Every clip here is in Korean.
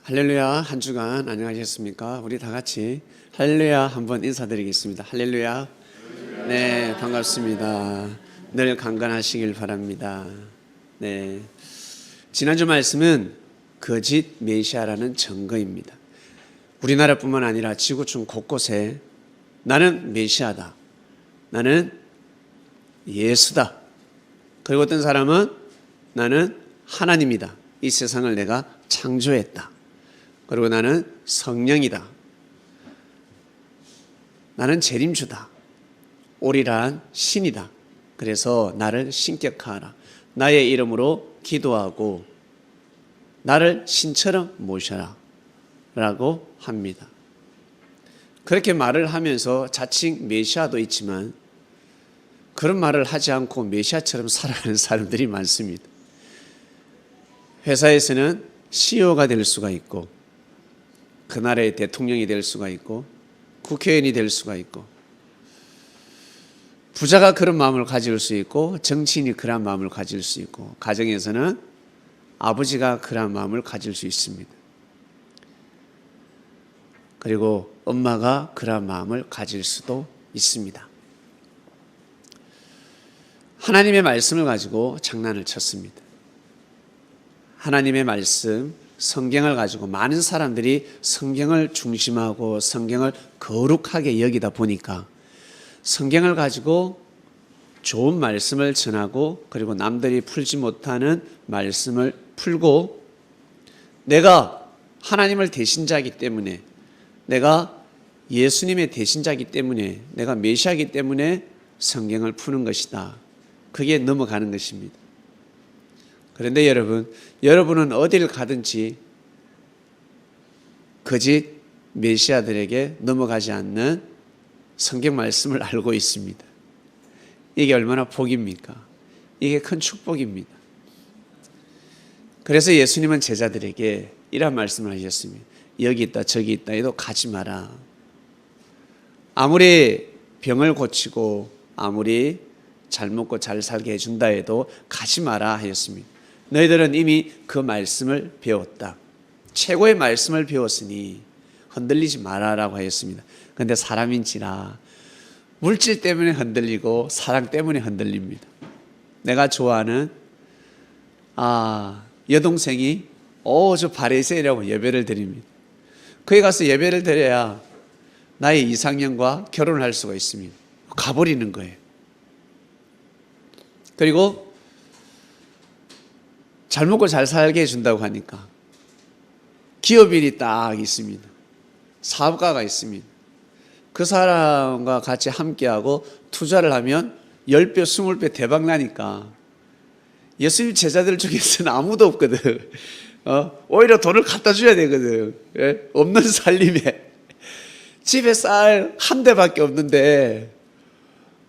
할렐루야. 한 주간 안녕하셨습니까? 우리 다 같이 할렐루야 한번 인사드리겠습니다. 할렐루야. 네, 반갑습니다. 늘 강건하시길 바랍니다. 네, 지난주 말씀은 거짓 메시아라는 증거입니다. 우리나라뿐만 아니라 지구촌 곳곳에 나는 메시아다, 나는 예수다, 그리고 어떤 사람은 나는 하나님이다, 이 세상을 내가 창조했다, 그리고 나는 성령이다, 나는 재림주다, 오리란 신이다, 그래서 나를 신격하라, 나의 이름으로 기도하고 나를 신처럼 모셔라 라고 합니다. 그렇게 말을 하면서 자칭 메시아도 있지만 그런 말을 하지 않고 메시아처럼 살아가는 사람들이 많습니다. 회사에서는 CEO가 될 수가 있고, 그 나라의 대통령이 될 수가 있고, 국회의원이 될 수가 있고, 부자가 그런 마음을 가질 수 있고, 정치인이 그런 마음을 가질 수 있고, 가정에서는 아버지가 그런 마음을 가질 수 있습니다. 그리고 엄마가 그런 마음을 가질 수도 있습니다. 하나님의 말씀을 가지고 장난을 쳤습니다. 하나님의 말씀, 성경을 가지고 많은 사람들이 성경을 중심하고 성경을 거룩하게 여기다 보니까 성경을 가지고 좋은 말씀을 전하고, 그리고 남들이 풀지 못하는 말씀을 풀고, 내가 하나님을 대신자이기 때문에, 내가 예수님의 대신자이기 때문에, 내가 메시아이기 때문에 성경을 푸는 것이다, 그게 넘어가는 것입니다. 그런데 여러분은 어디를 가든지 거짓 메시아들에게 넘어가지 않는 성경 말씀을 알고 있습니다. 이게 얼마나 복입니까? 이게 큰 축복입니다. 그래서 예수님은 제자들에게 이런 말씀을 하셨습니다. 여기 있다 저기 있다 해도 가지 마라. 아무리 병을 고치고 아무리 잘 먹고 잘 살게 해준다 해도 가지 마라 하였습니다. 너희들은 이미 그 말씀을 배웠다. 최고의 말씀을 배웠으니 흔들리지 마라라고 하였습니다. 그런데 사람인지라 물질 때문에 흔들리고 사랑 때문에 흔들립니다. 내가 좋아하는 여동생이 저 바리새인이라고 예배를 드립니다. 거기 가서 예배를 드려야 나의 이상형과 결혼을 할 수가 있습니다. 가버리는 거예요. 그리고 잘 먹고 잘 살게 해준다고 하니까 기업인이 딱 있습니다. 사업가가 있습니다. 그 사람과 같이 함께하고 투자를 하면 10배, 20배 대박 나니까 예수님 제자들 중에서는 아무도 없거든. 오히려 돈을 갖다 줘야 되거든. 없는 살림에 집에 쌀 한 대밖에 없는데,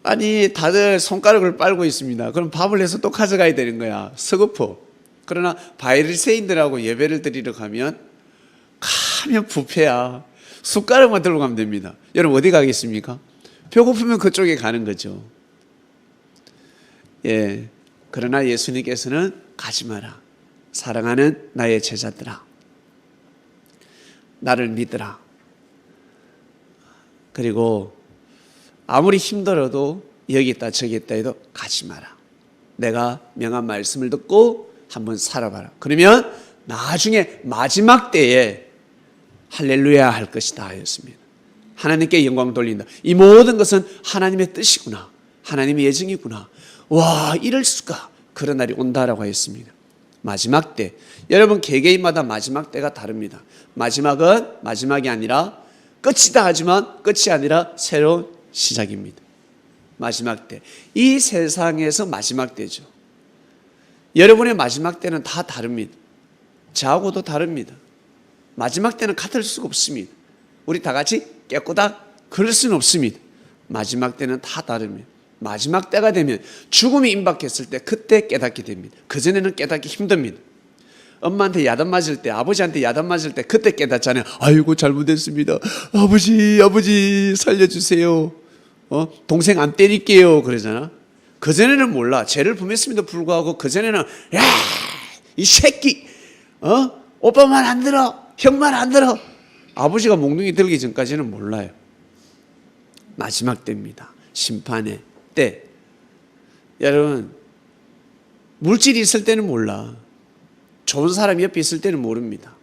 아니 다들 손가락을 빨고 있습니다. 그럼 밥을 해서 또 가져가야 되는 거야. 서글퍼. 그러나 바리새인들하고 예배를 드리러 가면 뷔페야. 숟가락만 들고 가면 됩니다. 여러분 어디 가겠습니까? 배고프면 그쪽에 가는 거죠. 그러나 예수님께서는 가지 마라. 사랑하는 나의 제자들아, 나를 믿으라. 그리고 아무리 힘들어도 여기 있다 저기 있다 해도 가지 마라. 내가 명한 말씀을 듣고 한번 살아봐라. 그러면 나중에 마지막 때에 할렐루야 할 것이다 하였습니다. 하나님께 영광 돌린다. 이 모든 것은 하나님의 뜻이구나, 하나님의 예정이구나. 와, 이럴 수가. 그런 날이 온다라고 하였습니다. 마지막 때, 여러분 개개인마다 마지막 때가 다릅니다. 마지막은 마지막이 아니라 끝이다 하지만 끝이 아니라 새로운 시작입니다. 마지막 때, 이 세상에서 마지막 때죠. 여러분의 마지막 때는 다 다릅니다. 저하고도 다릅니다. 마지막 때는 같을 수가 없습니다. 우리 다 같이 깨꼬다 그럴 수는 없습니다. 마지막 때는 다 다릅니다. 마지막 때가 되면 죽음이 임박했을 때 그때 깨닫게 됩니다. 그전에는 깨닫기 힘듭니다. 엄마한테 야단 맞을 때, 아버지한테 야단 맞을 때 그때 깨닫잖아요. 아이고 잘못했습니다. 아버지 살려주세요. 동생 안 때릴게요 그러잖아. 그전에는 몰라. 죄를 범했음에도 불구하고 그전에는 야, 이 새끼 오빠 말 안 들어 형 말 안 들어. 아버지가 몽둥이 들기 전까지는 몰라요. 마지막 때입니다. 심판의 때. 여러분, 물질이 있을 때는 몰라. 좋은 사람이 옆에 있을 때는 모릅니다.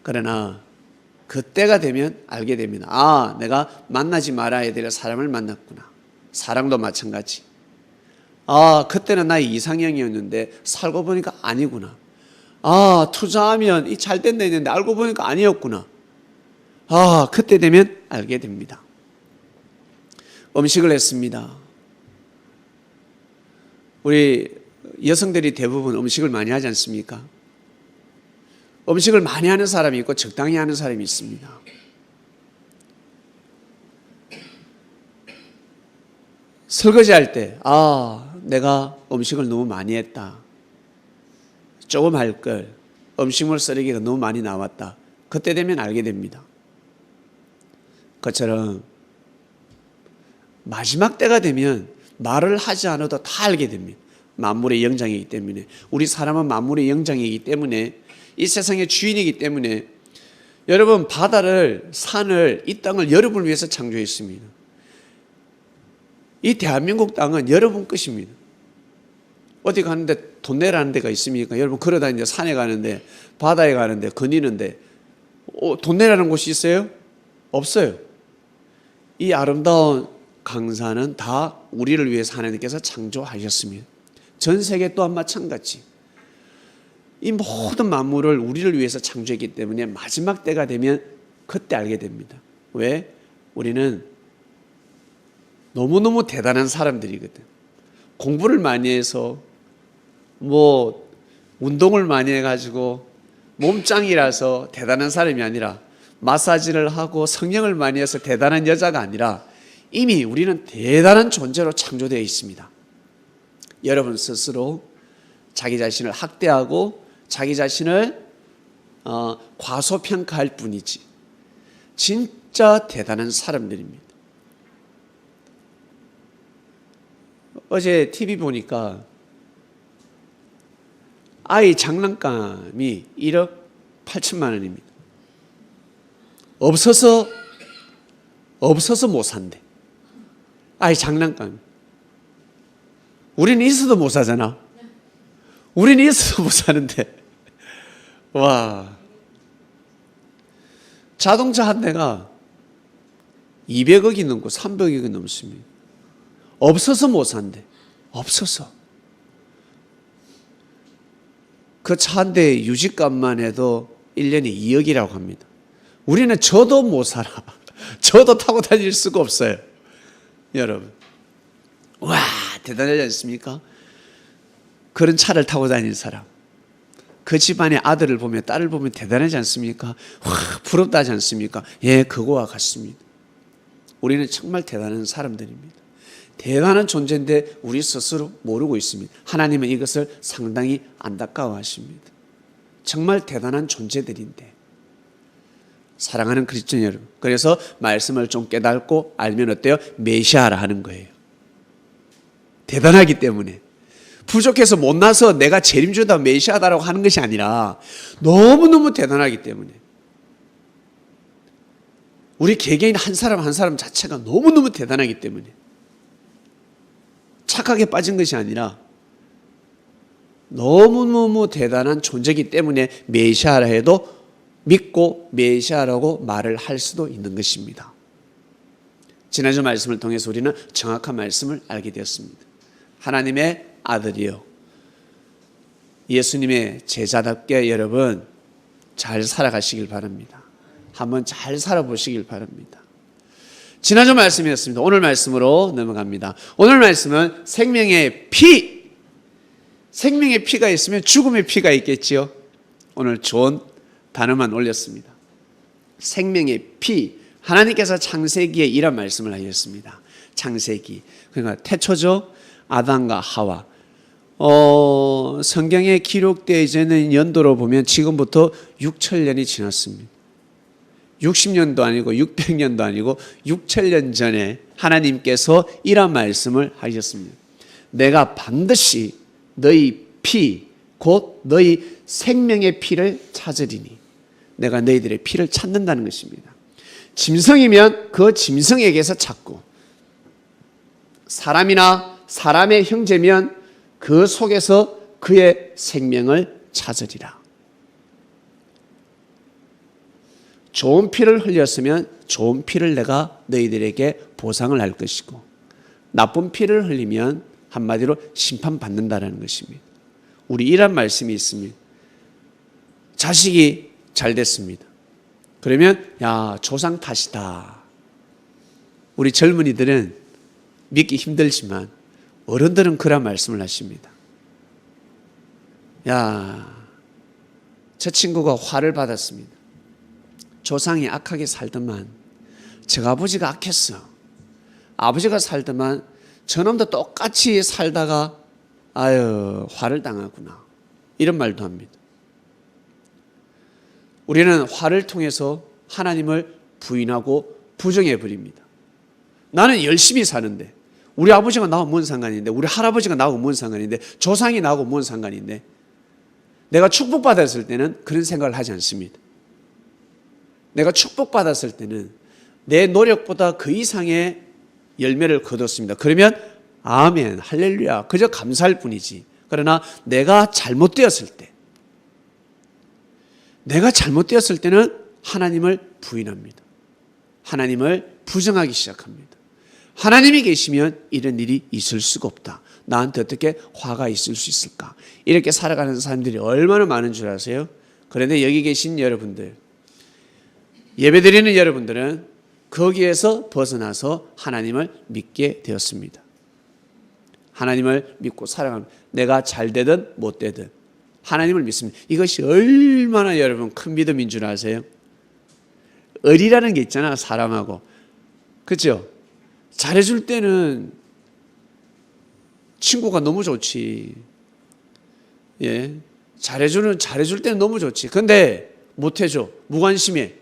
그러나 그때가 되면 알게 됩니다. 아, 내가 만나지 말아야 될 사람을 만났구나. 사랑도 마찬가지. 아, 그때는 나의 이상형이었는데 살고 보니까 아니구나. 아, 투자하면 이 잘 된다 했는데 알고 보니까 아니었구나. 아, 그때 되면 알게 됩니다. 음식을 했습니다. 우리 여성들이 대부분 음식을 많이 하지 않습니까? 음식을 많이 하는 사람이 있고 적당히 하는 사람이 있습니다. 설거지할 때, 아, 내가 음식을 너무 많이 했다. 조금 할 걸. 음식물 쓰레기가 너무 많이 나왔다. 그때 되면 알게 됩니다. 그처럼 마지막 때가 되면 말을 하지 않아도 다 알게 됩니다. 만물의 영장이기 때문에. 우리 사람은 만물의 영장이기 때문에, 이 세상의 주인이기 때문에, 여러분, 바다를, 산을, 이 땅을 여러분을 위해서 창조했습니다. 이 대한민국 땅은 여러분 것입니다. 어디 가는데 돈 내라는 데가 있습니까? 여러분 걸어다니는데, 산에 가는데, 바다에 가는데, 거니는데 돈 내라는 곳이 있어요? 없어요. 이 아름다운 강산은 다 우리를 위해서 하나님께서 창조하셨습니다. 전 세계 또한 마찬가지. 이 모든 만물을 우리를 위해서 창조했기 때문에 마지막 때가 되면 그때 알게 됩니다. 왜? 우리는 너무너무 대단한 사람들이거든. 공부를 많이 해서 운동을 많이 해가지고 몸짱이라서 대단한 사람이 아니라, 마사지를 하고 성형을 많이 해서 대단한 여자가 아니라 이미 우리는 대단한 존재로 창조되어 있습니다. 여러분 스스로 자기 자신을 학대하고 자기 자신을 과소평가할 뿐이지 진짜 대단한 사람들입니다. 어제 TV 보니까 아이 장난감이 1억 8천만 원입니다. 없어서 못 산대. 아이 장난감. 우리는 있어도 못 사잖아. 우리는 있어도 못 사는데. 와. 자동차 한 대가 200억이 넘고 300억이 넘습니다. 없어서 못 산대. 없어서. 그 차 한 대의 유지값만 해도 1년에 2억이라고 합니다. 우리는 저도 못 살아. 저도 타고 다닐 수가 없어요. 여러분. 와, 대단하지 않습니까? 그런 차를 타고 다니는 사람. 그 집안의 아들을 보면, 딸을 보면 대단하지 않습니까? 와, 부럽다 하지 않습니까? 예, 그거와 같습니다. 우리는 정말 대단한 사람들입니다. 대단한 존재인데 우리 스스로 모르고 있습니다. 하나님은 이것을 상당히 안타까워 하십니다. 정말 대단한 존재들인데. 사랑하는 그리스도인 여러분, 그래서 말씀을 좀 깨닫고 알면 어때요? 메시아라 하는 거예요. 대단하기 때문에. 부족해서 못나서 내가 재림주다 메시아다라고 하는 것이 아니라 너무너무 대단하기 때문에. 우리 개개인 한 사람 한 사람 자체가 너무너무 대단하기 때문에. 착하게 빠진 것이 아니라 너무너무 대단한 존재이기 때문에 메시아라 해도 믿고 메시아라고 말을 할 수도 있는 것입니다. 지난주 말씀을 통해서 우리는 정확한 말씀을 알게 되었습니다. 하나님의 아들이요, 예수님의 제자답게 여러분 잘 살아가시길 바랍니다. 한번 잘 살아보시길 바랍니다. 지난주 말씀이었습니다. 오늘 말씀으로 넘어갑니다. 오늘 말씀은 생명의 피. 생명의 피가 있으면 죽음의 피가 있겠지요. 오늘 좋은 단어만 올렸습니다. 생명의 피. 하나님께서 창세기에 이런 말씀을 하셨습니다. 창세기. 그러니까 태초죠. 아담과 하와. 성경에 기록되어 있는 연도로 보면 지금부터 6,000년이 지났습니다. 60년도 아니고 600년도 아니고 6,000년 전에 하나님께서 이런 말씀을 하셨습니다. 내가 반드시 너희 피, 곧 너희 생명의 피를 찾으리니. 내가 너희들의 피를 찾는다는 것입니다. 짐승이면 그 짐승에게서 찾고, 사람이나 사람의 형제면 그 속에서 그의 생명을 찾으리라. 좋은 피를 흘렸으면 좋은 피를 내가 너희들에게 보상을 할 것이고, 나쁜 피를 흘리면 한마디로 심판받는다는 것입니다. 우리 이런 말씀이 있습니다. 자식이 잘 됐습니다. 그러면 야, 조상 탓이다. 우리 젊은이들은 믿기 힘들지만 어른들은 그런 말씀을 하십니다. 야, 저 친구가 화를 받았습니다. 조상이 악하게 살더만 저 아버지가 악했어. 아버지가 살더만 저놈도 똑같이 살다가 아유, 화를 당하구나. 이런 말도 합니다. 우리는 화를 통해서 하나님을 부인하고 부정해 버립니다. 나는 열심히 사는데, 우리 아버지가 나하고 뭔 상관인데, 우리 할아버지가 나하고 뭔 상관인데, 조상이 나하고 뭔 상관인데, 내가 축복받았을 때는 그런 생각을 하지 않습니다. 내가 축복받았을 때는 내 노력보다 그 이상의 열매를 거뒀습니다. 그러면 아멘, 할렐루야, 그저 감사할 뿐이지. 그러나 내가 잘못되었을 때는 하나님을 부인합니다. 하나님을 부정하기 시작합니다. 하나님이 계시면 이런 일이 있을 수가 없다. 나한테 어떻게 화가 있을 수 있을까? 이렇게 살아가는 사람들이 얼마나 많은 줄 아세요? 그런데 여기 계신 여러분들, 예배드리는 여러분들은 거기에서 벗어나서 하나님을 믿게 되었습니다. 하나님을 믿고 살아갑니다. 내가 잘 되든 못 되든 하나님을 믿습니다. 이것이 얼마나 여러분 큰 믿음인 줄 아세요? 의리라는 게 있잖아, 사람하고. 그렇죠? 잘해줄 때는 친구가 너무 좋지. 예, 잘해줄 때는 너무 좋지. 근데 못해줘, 무관심해.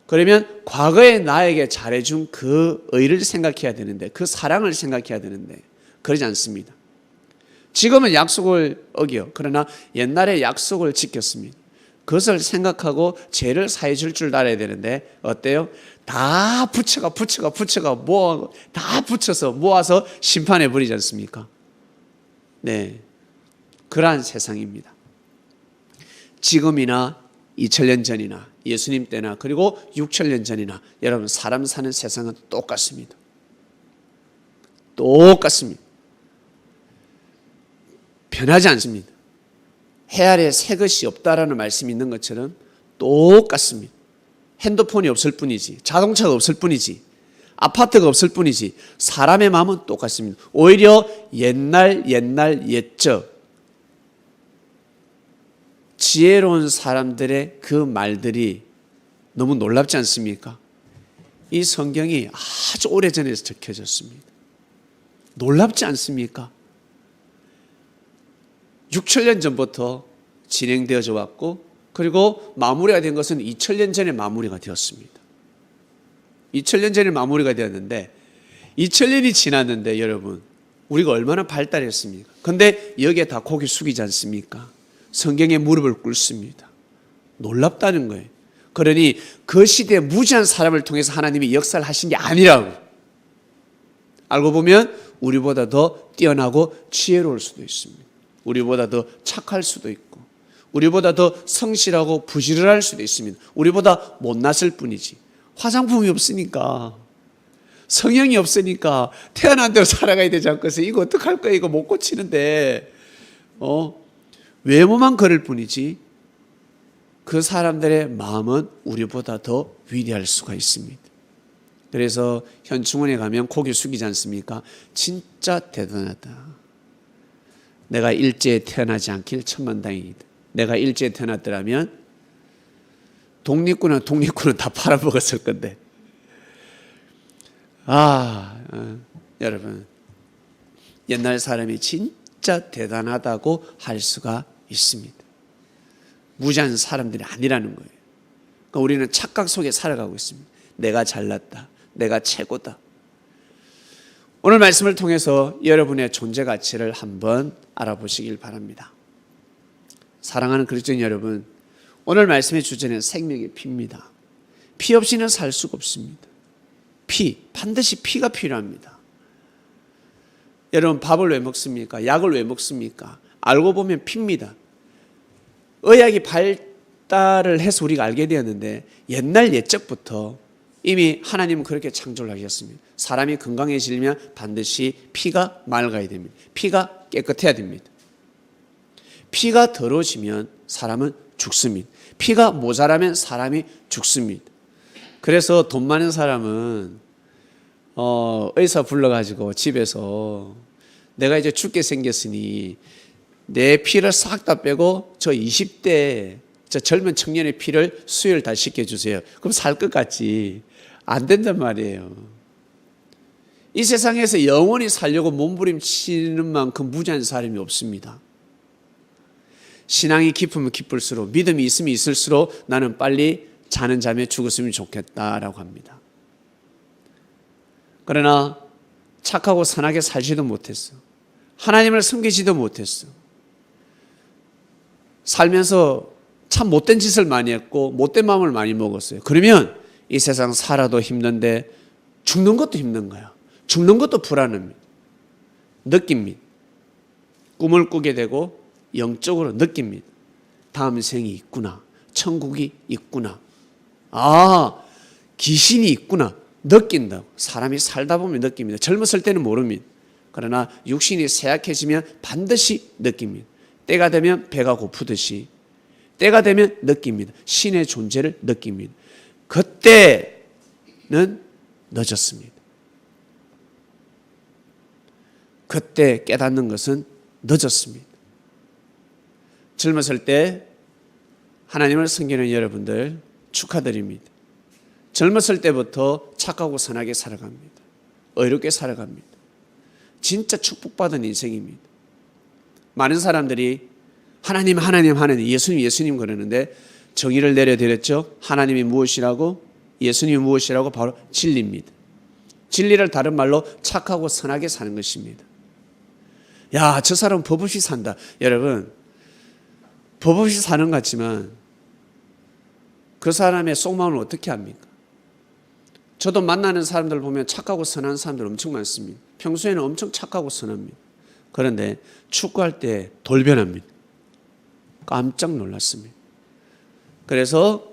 그러면 과거에 나에게 잘해준 그 의를 생각해야 되는데, 그 사랑을 생각해야 되는데 그러지 않습니다. 지금은 약속을 어겨. 그러나 옛날에 약속을 지켰습니다. 그것을 생각하고 죄를 사해 줄 줄 알아야 되는데 어때요? 다 붙여가 다 붙여서 모아서 심판해 버리지 않습니까? 네, 그러한 세상입니다. 지금이나 2000년 전이나 예수님 때나 그리고 6000년 전이나 여러분 사람 사는 세상은 똑같습니다. 똑같습니다. 변하지 않습니다. 해 아래 새 것이 없다라는 말씀이 있는 것처럼 똑같습니다. 핸드폰이 없을 뿐이지, 자동차가 없을 뿐이지, 아파트가 없을 뿐이지 사람의 마음은 똑같습니다. 오히려 옛날 옛적 지혜로운 사람들의 그 말들이 너무 놀랍지 않습니까? 이 성경이 아주 오래전에 적혀졌습니다. 놀랍지 않습니까? 6000년 전부터 진행되어져 왔고, 그리고 마무리가 된 것은 2000년 전에 마무리가 되었습니다. 2000년 전에 마무리가 되었는데 2000년이 지났는데 여러분 우리가 얼마나 발달했습니까? 그런데 여기에 다 고개 숙이지 않습니까? 성경에 무릎을 꿇습니다. 놀랍다는 거예요. 그러니 그 시대에 무지한 사람을 통해서 하나님이 역사를 하신 게 아니라고. 알고 보면 우리보다 더 뛰어나고 지혜로울 수도 있습니다. 우리보다 더 착할 수도 있고, 우리보다 더 성실하고 부지런할 수도 있습니다. 우리보다 못났을 뿐이지. 화장품이 없으니까, 성형이 없으니까 태어난 대로 살아가야 되지 않겠어요? 이거 어떡할 거야? 이거 못 고치는데 외모만 그럴 뿐이지 그 사람들의 마음은 우리보다 더 위대할 수가 있습니다. 그래서 현충원에 가면 고개 숙이지 않습니까? 진짜 대단하다. 내가 일제에 태어나지 않길 천만다행이다. 내가 일제에 태어났더라면 독립군은 다 팔아먹었을 건데. 여러분, 옛날 사람이 진짜 대단하다고 할 수가 있습니다. 무지한 사람들이 아니라는 거예요. 그러니까 우리는 착각 속에 살아가고 있습니다. 내가 잘났다, 내가 최고다. 오늘 말씀을 통해서 여러분의 존재 가치를 한번 알아보시길 바랍니다. 사랑하는 그리스도인 여러분, 오늘 말씀의 주제는 생명의 피입니다. 피 없이는 살 수가 없습니다. 피, 반드시 피가 필요합니다. 여러분, 밥을 왜 먹습니까? 약을 왜 먹습니까? 알고 보면 피입니다. 의학이 발달을 해서 우리가 알게 되었는데 옛날 옛적부터 이미 하나님은 그렇게 창조를 하셨습니다. 사람이 건강해지려면 반드시 피가 맑아야 됩니다. 피가 깨끗해야 됩니다. 피가 더러워지면 사람은 죽습니다. 피가 모자라면 사람이 죽습니다. 그래서 돈 많은 사람은 의사 불러가지고 집에서 내가 이제 죽게 생겼으니 내 피를 싹 다 빼고 저 20대 저 젊은 청년의 피를 수혈 다 시켜주세요. 그럼 살 것 같지. 안 된단 말이에요. 이 세상에서 영원히 살려고 몸부림치는 만큼 무지한 사람이 없습니다. 신앙이 깊으면 깊을수록, 믿음이 있으면 있을수록 나는 빨리 자는 잠에 죽었으면 좋겠다라고 합니다. 그러나 착하고 선하게 살지도 못했어. 하나님을 섬기지도 못했어. 살면서 참 못된 짓을 많이 했고 못된 마음을 많이 먹었어요. 그러면 이 세상 살아도 힘든데 죽는 것도 힘든 거야. 죽는 것도 불안합니다. 느낍니다. 꿈을 꾸게 되고 영적으로 느낍니다. 다음 생이 있구나. 천국이 있구나. 아, 귀신이 있구나. 느낀다고. 사람이 살다 보면 느낍니다. 젊었을 때는 모릅니다. 그러나 육신이 쇠약해지면 반드시 느낍니다. 때가 되면 배가 고프듯이 때가 되면 느낍니다. 신의 존재를 느낍니다. 그때는 늦었습니다. 그때 깨닫는 것은 늦었습니다. 젊었을 때 하나님을 섬기는 여러분들 축하드립니다. 젊었을 때부터 착하고 선하게 살아갑니다. 의롭게 살아갑니다. 진짜 축복받은 인생입니다. 많은 사람들이 하나님 예수님 그러는데 정의를 내려드렸죠. 하나님이 무엇이라고 예수님이 무엇이라고 바로 진리입니다. 진리를 다른 말로 착하고 선하게 사는 것입니다. 야, 저 사람은 법 없이 산다. 여러분, 법 없이 사는 것 같지만 그 사람의 속마음을 어떻게 합니까? 저도 만나는 사람들 보면 착하고 선한 사람들 엄청 많습니다. 평소에는 엄청 착하고 선합니다. 그런데 축구할 때 돌변합니다. 깜짝 놀랐습니다. 그래서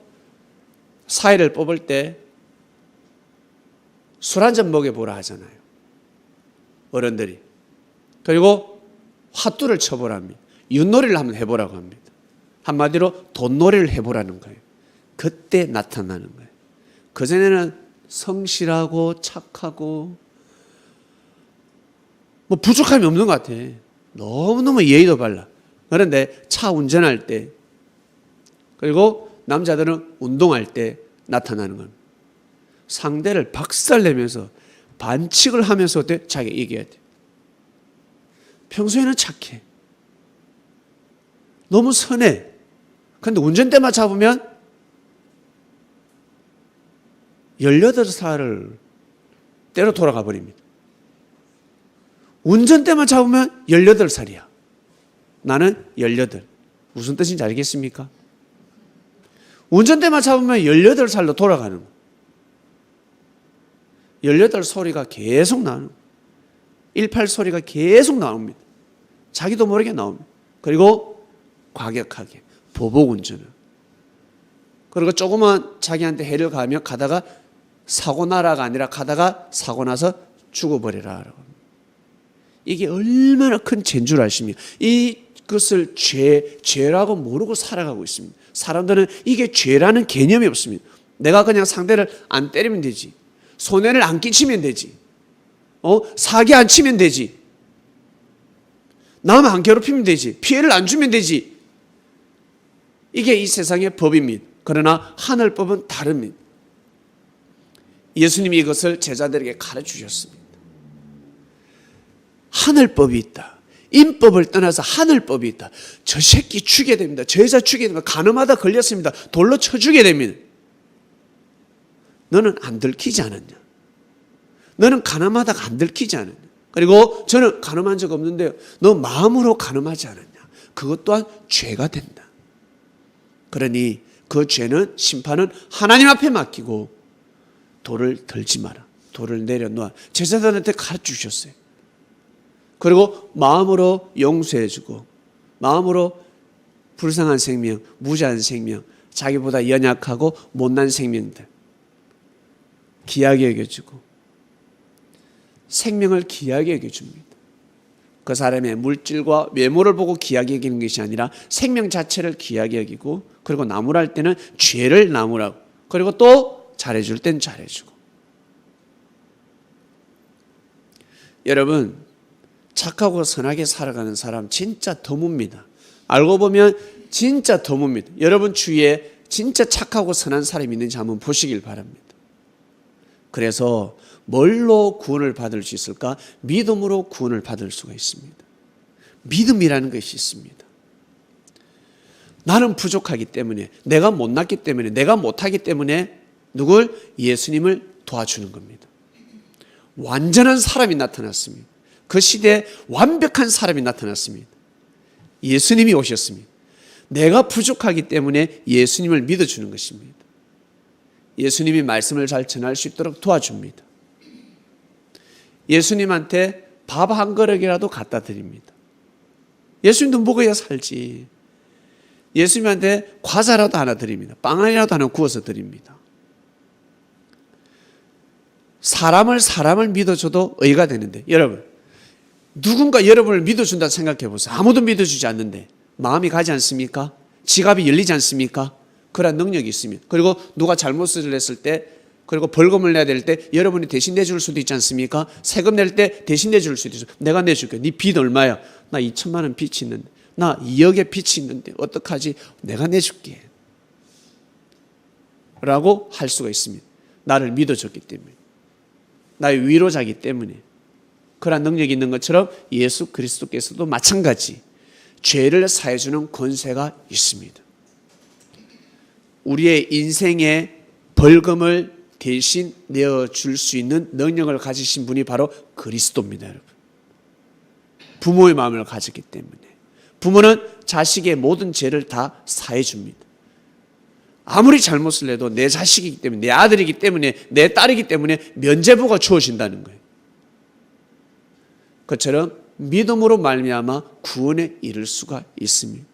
사회를 뽑을 때 술 한 잔 먹여보라 하잖아요. 어른들이. 그리고 화투를 쳐보랍니다. 윷놀이를 한번 해보라고 합니다. 한마디로 돈놀이를 해보라는 거예요. 그때 나타나는 거예요. 그전에는 성실하고 착하고 뭐 부족함이 없는 것 같아. 너무너무 예의도 발라. 그런데 차 운전할 때 그리고 남자들은 운동할 때 나타나는 겁니다. 상대를 박살내면서 반칙을 하면서 자기가 이겨야 돼. 평소에는 착해. 너무 선해. 그런데 운전대만 잡으면 18살을 때로 돌아가 버립니다. 운전대만 잡으면 18살이야. 나는 18. 무슨 뜻인지 알겠습니까? 운전대만 잡으면 18살로 돌아가는 거야. 18 소리가 계속 나는 18 소리가 계속 나옵니다. 자기도 모르게 나옵니다. 그리고 과격하게 보복 운전을. 그리고 조금만 자기한테 해를 가하며 가다가 사고 나라가 아니라 가다가 사고 나서 죽어버리라. 이게 얼마나 큰 죄인 줄 아십니까? 이것을 죄라고 모르고 살아가고 있습니다. 사람들은 이게 죄라는 개념이 없습니다. 내가 그냥 상대를 안 때리면 되지. 손해를 안 끼치면 되지. 사기 안 치면 되지. 남 안 괴롭히면 되지. 피해를 안 주면 되지. 이게 이 세상의 법입니다. 그러나 하늘법은 다릅니다. 예수님이 이것을 제자들에게 가르치셨습니다. 하늘법이 있다. 인법을 떠나서 하늘법이 있다. 저 새끼 죽여야 됩니다. 저 여자 죽여야 됩니다. 간음하다 걸렸습니다. 돌로 쳐 죽여야 됩니다. 너는 안 들키지 않았냐? 너는 간음하다가 안 들키지 않았냐? 그리고 저는 간음한 적 없는데요. 너 마음으로 간음하지 않았냐? 그것 또한 죄가 된다. 그러니 그 죄는 심판은 하나님 앞에 맡기고 돌을 들지 마라. 돌을 내려놓아. 제자들한테 가르쳐 주셨어요. 그리고 마음으로 용서해주고 마음으로 불쌍한 생명, 무자한 생명, 자기보다 연약하고 못난 생명들 귀하게 여겨주고 생명을 귀하게 여겨줍니다. 그 사람의 물질과 외모를 보고 귀하게 여기는 것이 아니라 생명 자체를 귀하게 여기고 그리고 나무랄 때는 죄를 나무라고 그리고 또 잘해줄 땐 잘해주고. 여러분 착하고 선하게 살아가는 사람 진짜 드뭅니다. 알고 보면 진짜 드뭅니다. 여러분 주위에 진짜 착하고 선한 사람이 있는지 한번 보시길 바랍니다. 그래서 뭘로 구원을 받을 수 있을까? 믿음으로 구원을 받을 수가 있습니다. 믿음이라는 것이 있습니다. 나는 부족하기 때문에, 내가 못났기 때문에, 내가 못하기 때문에 누굴? 예수님을 도와주는 겁니다. 완전한 사람이 나타났습니다. 그 시대에 완벽한 사람이 나타났습니다. 예수님이 오셨습니다. 내가 부족하기 때문에 예수님을 믿어주는 것입니다. 예수님이 말씀을 잘 전할 수 있도록 도와줍니다. 예수님한테 밥 한 그릇이라도 갖다 드립니다. 예수님도 먹어야 살지. 예수님한테 과자라도 하나 드립니다. 빵 하나라도 하나 구워서 드립니다. 사람을 믿어줘도 의가 되는데 여러분 누군가 여러분을 믿어준다 생각해 보세요. 아무도 믿어주지 않는데 마음이 가지 않습니까? 지갑이 열리지 않습니까? 그런 능력이 있습니다. 그리고 누가 잘못을 했을 때 그리고 벌금을 내야 될 때 여러분이 대신 내줄 수도 있지 않습니까? 세금 낼 때 대신 내줄 수도 있어요. 내가 내줄게. 네 빚 얼마야? 나 2천만 원 빚이 있는데 나 2억의 빚이 있는데 어떡하지? 내가 내줄게 라고 할 수가 있습니다. 나를 믿어줬기 때문에 나의 위로자기 때문에 그런 능력이 있는 것처럼 예수 그리스도께서도 마찬가지 죄를 사해주는 권세가 있습니다. 우리의 인생의 벌금을 대신 내어줄 수 있는 능력을 가지신 분이 바로 그리스도입니다. 여러분. 부모의 마음을 가졌기 때문에 부모는 자식의 모든 죄를 다 사해줍니다. 아무리 잘못을 해도 내 자식이기 때문에 내 아들이기 때문에 내 딸이기 때문에 면죄부가 주어진다는 거예요. 그처럼 믿음으로 말미암아 구원에 이를 수가 있습니다.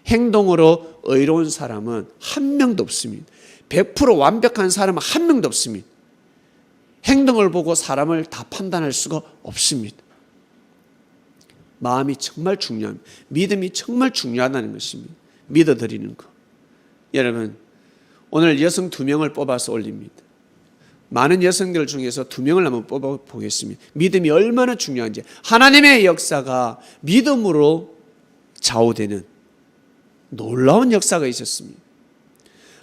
행동으로 의로운 사람은 한 명도 없습니다. 100% 완벽한 사람은 한 명도 없습니다. 행동을 보고 사람을 다 판단할 수가 없습니다. 마음이 정말 중요합니다. 믿음이 정말 중요하다는 것입니다. 믿어드리는 것. 여러분 오늘 여성 2명을 뽑아서 올립니다. 많은 여성들 중에서 2명을 한번 뽑아보겠습니다. 믿음이 얼마나 중요한지. 하나님의 역사가 믿음으로 좌우되는 놀라운 역사가 있었습니다.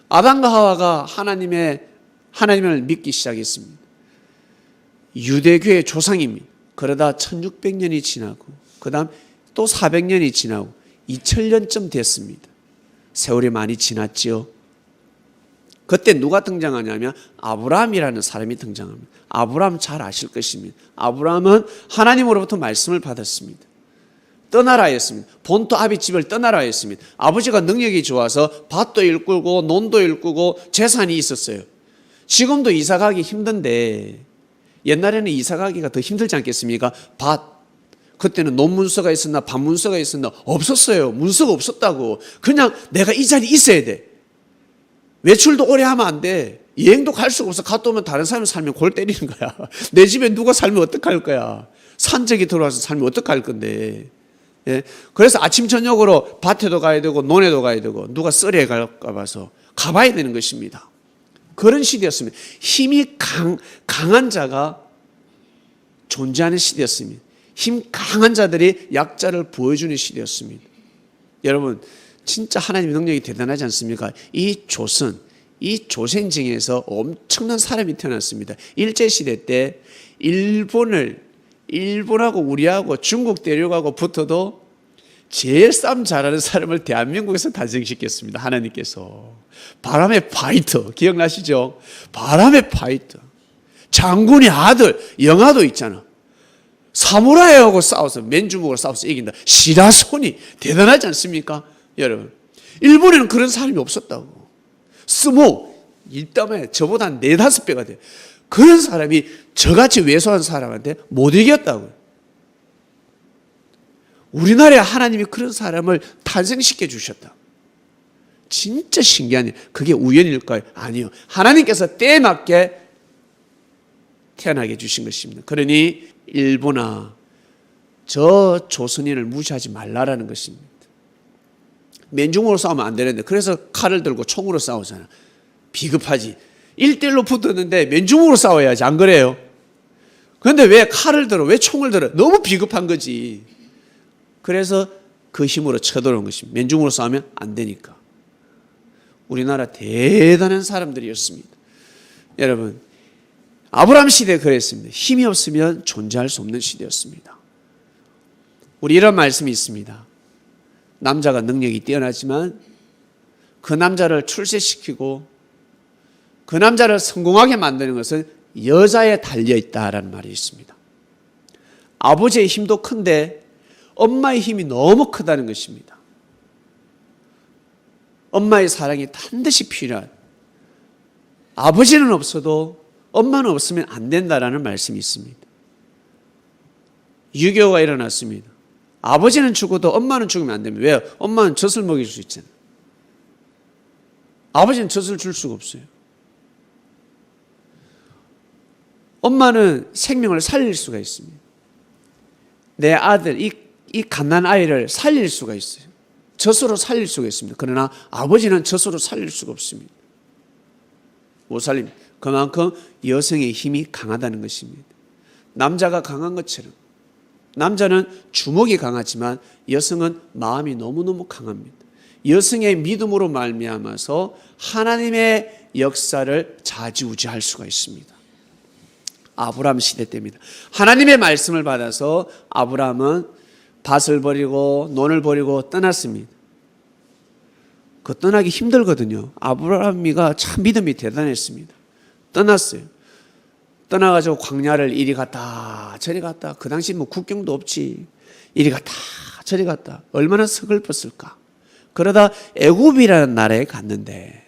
아담과 하와가 하나님을 믿기 시작했습니다. 유대교의 조상입니다. 그러다 1600년이 지나고 그 다음 또 400년이 지나고 2000년쯤 됐습니다. 세월이 많이 지났지요. 그때 누가 등장하냐면 아브라함이라는 사람이 등장합니다. 아브라함 잘 아실 것입니다. 아브라함은 하나님으로부터 말씀을 받았습니다. 떠나라 했습니다. 본토 아비집을 떠나라 했습니다. 아버지가 능력이 좋아서 밭도 일구고 논도 일구고 재산이 있었어요. 지금도 이사 가기 힘든데 옛날에는 이사 가기가 더 힘들지 않겠습니까? 그때는 논문서가 있었나 밭문서가 있었나 없었어요. 문서가 없었다고. 그냥 내가 이 자리에 있어야 돼. 외출도 오래 하면 안 돼. 여행도 갈 수가 없어. 갔다 오면 다른 사람이 살면 골 때리는 거야. 내 집에 누가 살면 어떡할 거야. 산적이 들어와서 살면 어떡할 건데. 예? 그래서 아침 저녁으로 밭에도 가야 되고 논에도 가야 되고 누가 썰에 갈까 봐서 가봐야 되는 것입니다. 그런 시대였습니다. 힘이 강한 자가 존재하는 시대였습니다. 힘 강한 자들이 약자를 보여주는 시대였습니다. 여러분 진짜 하나님의 능력이 대단하지 않습니까? 이 조선징에서 엄청난 사람이 태어났습니다. 일제시대 때 일본하고 우리하고 중국 대륙하고 붙어도 제일 싸움 잘하는 사람을 대한민국에서 탄생시켰습니다. 하나님께서. 바람의 파이터 기억나시죠? 바람의 파이터. 장군의 아들 영화도 있잖아. 사무라이하고 싸워서 맨주먹으로 싸워서 이긴다. 시라손이 대단하지 않습니까? 여러분, 일본에는 그런 사람이 없었다고. 스모 일담에 저보다 한 4-5배가 돼요. 그런 사람이 저같이 왜소한 사람한테 못 이겼다고요. 우리나라에 하나님이 그런 사람을 탄생시켜 주셨다. 진짜 신기한 일. 그게 우연일까요? 아니요. 하나님께서 때에 맞게 태어나게 해주신 것입니다. 그러니 일본아, 저 조선인을 무시하지 말라라는 것입니다. 맨중으로 싸우면 안 되는데, 그래서 칼을 들고 총으로 싸우잖아. 비겁하지. 1대1로 붙었는데 맨중으로 싸워야지, 안 그래요? 그런데 왜 칼을 들어? 왜 총을 들어? 너무 비겁한 거지. 그래서 그 힘으로 쳐들어온 것입니다. 맨중으로 싸우면 안 되니까. 우리나라 대단한 사람들이었습니다. 여러분, 아브라함 시대에 그랬습니다. 힘이 없으면 존재할 수 없는 시대였습니다. 우리 이런 말씀이 있습니다. 남자가 능력이 뛰어나지만 그 남자를 출세시키고 그 남자를 성공하게 만드는 것은 여자에 달려있다라는 말이 있습니다. 아버지의 힘도 큰데 엄마의 힘이 너무 크다는 것입니다. 엄마의 사랑이 반드시 필요한, 아버지는 없어도 엄마는 없으면 안 된다라는 말씀이 있습니다. 유교가 일어났습니다. 아버지는 죽어도 엄마는 죽으면 안 됩니다. 왜요? 엄마는 젖을 먹일 수 있잖아요. 아버지는 젖을 줄 수가 없어요. 엄마는 생명을 살릴 수가 있습니다. 내 아들, 이 갓난 아이를 살릴 수가 있어요. 젖으로 살릴 수가 있습니다. 그러나 아버지는 젖으로 살릴 수가 없습니다. 못 살립니다. 그만큼 여성의 힘이 강하다는 것입니다. 남자가 강한 것처럼 남자는 주먹이 강하지만 여성은 마음이 너무너무 강합니다. 여성의 믿음으로 말미암아서 하나님의 역사를 좌지우지할 수가 있습니다. 아브라함 시대 때입니다. 하나님의 말씀을 받아서 아브라함은 밭을 버리고 논을 버리고 떠났습니다. 그 떠나기 힘들거든요. 아브라함이가 참 믿음이 대단했습니다. 떠났어요. 떠나가지고 광야를 이리 갔다 저리 갔다. 그 당시 뭐 국경도 없지. 이리 갔다 저리 갔다. 얼마나 서글펐을까. 그러다 애굽이라는 나라에 갔는데,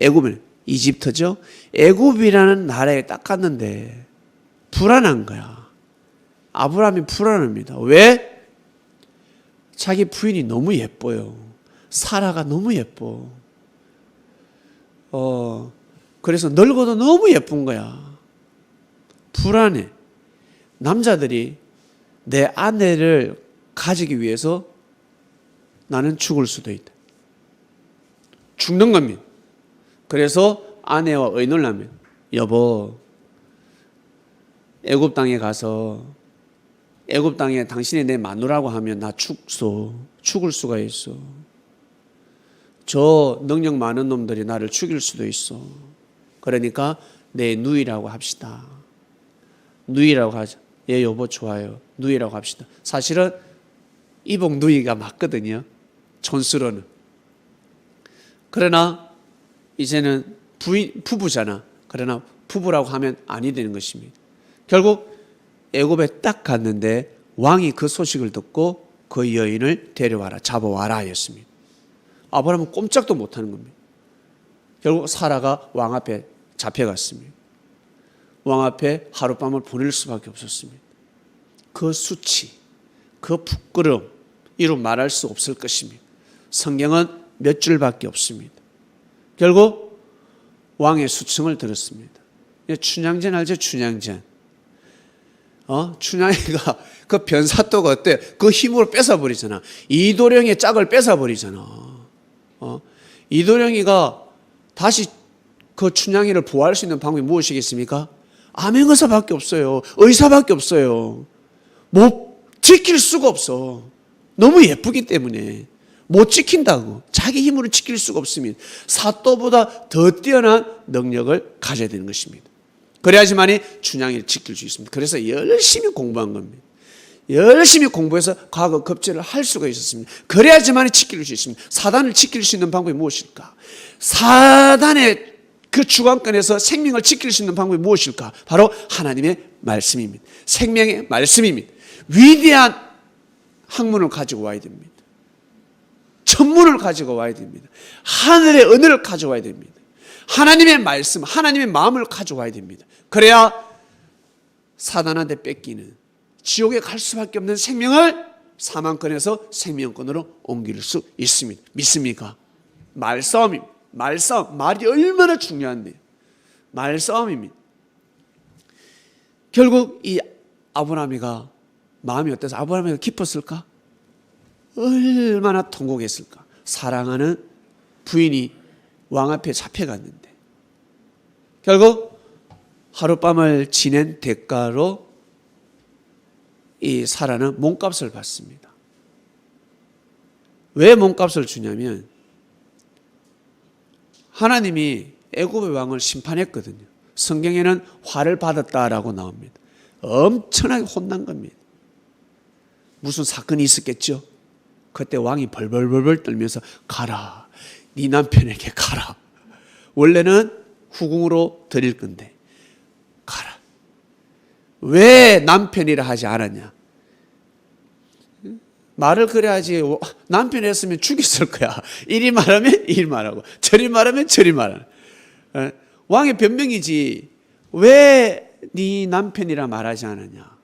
애굽은 이집트죠. 애굽이라는 나라에 딱 갔는데 불안한 거야. 아브라함이 불안합니다. 왜? 자기 부인이 너무 예뻐요. 사라가 너무 예뻐. 그래서 늙어도 너무 예쁜 거야. 불안해. 남자들이 내 아내를 가지기 위해서 나는 죽을 수도 있다. 죽는 겁니다. 그래서 아내와 의논을 하면, 여보, 애굽 땅에 가서 애굽 땅에 당신이 내 마누라고 하면 나 죽을 수가 있어. 저 능력 많은 놈들이 나를 죽일 수도 있어. 그러니까 내 누이라고 합시다. 누이라고 하자. 예, 여보 좋아요. 누이라고 합시다. 사실은 이복 누이가 맞거든요. 촌스러는. 그러나 이제는 부부잖아. 그러나 부부라고 하면 아니 되는 것입니다. 결국 애굽에 딱 갔는데 왕이 그 소식을 듣고 그 여인을 데려와라, 잡아와라 하였습니다. 아브라함은 꼼짝도 못하는 겁니다. 결국 사라가 왕 앞에 잡혀갔습니다. 왕 앞에 하룻밤을 보낼 수밖에 없었습니다. 그 수치, 그 부끄러움, 이루 말할 수 없을 것입니다. 성경은 몇 줄밖에 없습니다. 결국 왕의 수청을 들었습니다. 춘향전 알죠? 춘향전. 춘향이가 그 변사또가 어때? 그 힘으로 뺏어버리잖아. 이도령의 짝을 뺏어버리잖아. 이도령이가 다시 그 춘향이를 보호할 수 있는 방법이 무엇이겠습니까? 암행의사밖에 없어요. 의사밖에 없어요. 못 지킬 수가 없어. 너무 예쁘기 때문에 못 지킨다고. 자기 힘으로 지킬 수가 없습니다. 사또보다 더 뛰어난 능력을 가져야 되는 것입니다. 그래야지만이 춘향이를 지킬 수 있습니다. 그래서 열심히 공부한 겁니다. 열심히 공부해서 과거 급제를 할 수가 있었습니다. 그래야지만이 지킬 수 있습니다. 사단을 지킬 수 있는 방법이 무엇일까? 사단의 그 주관권에서 생명을 지킬 수 있는 방법이 무엇일까? 바로 하나님의 말씀입니다. 생명의 말씀입니다. 위대한 학문을 가지고 와야 됩니다. 천문을 가지고 와야 됩니다. 하늘의 은혜를 가져와야 됩니다. 하나님의 말씀, 하나님의 마음을 가져와야 됩니다. 그래야 사단한테 뺏기는 지옥에 갈 수밖에 없는 생명을 사망권에서 생명권으로 옮길 수 있습니다. 믿습니까? 말싸움입니다. 말싸움, 말이 얼마나 중요한데 말싸움입니다. 결국 이 아브라함이가 마음이 어때서 아브라함이가 기뻤을까? 얼마나 통곡했을까? 사랑하는 부인이 왕 앞에 잡혀갔는데 결국 하룻밤을 지낸 대가로 이 사라는 몸값을 받습니다. 왜 몸값을 주냐면 하나님이 애굽의 왕을 심판했거든요. 성경에는 화를 받았다라고 나옵니다. 엄청나게 혼난 겁니다. 무슨 사건이 있었겠죠? 그때 왕이 벌벌벌벌 떨면서 가라. 네 남편에게 가라. 원래는 후궁으로 드릴 건데 가라. 왜 남편이라 하지 않았냐? 말을 그래야지. 남편이 했으면 죽였을 거야. 이리 말하면 이리 말하고 저리 말하면 저리 말하는. 왕의 변명이지. 왜 네 남편이라 말하지 않았냐?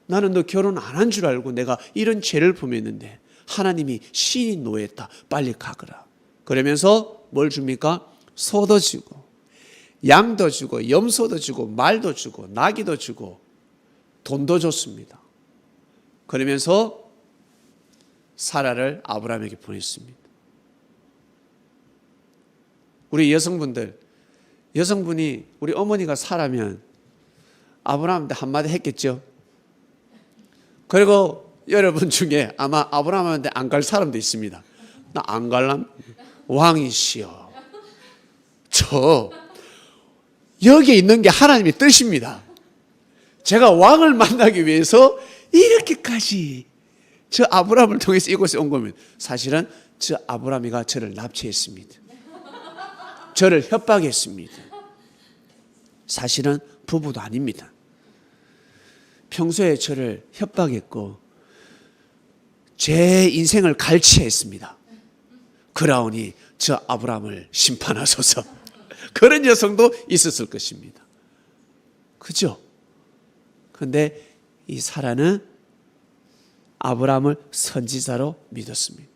나는 너 결혼 안 한 줄 알고 내가 이런 죄를 범했는데 하나님이 신이 노했다. 빨리 가거라. 그러면서 뭘 줍니까? 소도 주고 양도 주고 염소도 주고 말도 주고 나귀도 주고 돈도 줬습니다. 그러면서 사라를 아브라함에게 보냈습니다. 우리 여성분이 우리 어머니가 사라면 아브라함한테 한마디 했겠죠. 그리고 여러분 중에 아마 아브라함한테 안 갈 사람도 있습니다. 나 안 갈람? 왕이시여. 저 여기 있는 게 하나님의 뜻입니다. 제가 왕을 만나기 위해서 이렇게까지 저 아브라함을 통해서 이곳에 온 거면 사실은 저 아브라함이가 저를 납치했습니다. 저를 협박했습니다. 사실은 부부도 아닙니다. 평소에 저를 협박했고 제 인생을 갈취했습니다. 그러오니 저 아브라함을 심판하소서. 그런 여성도 있었을 것입니다. 그죠? 그런데 이 사라는 아브라함을 선지자로 믿었습니다.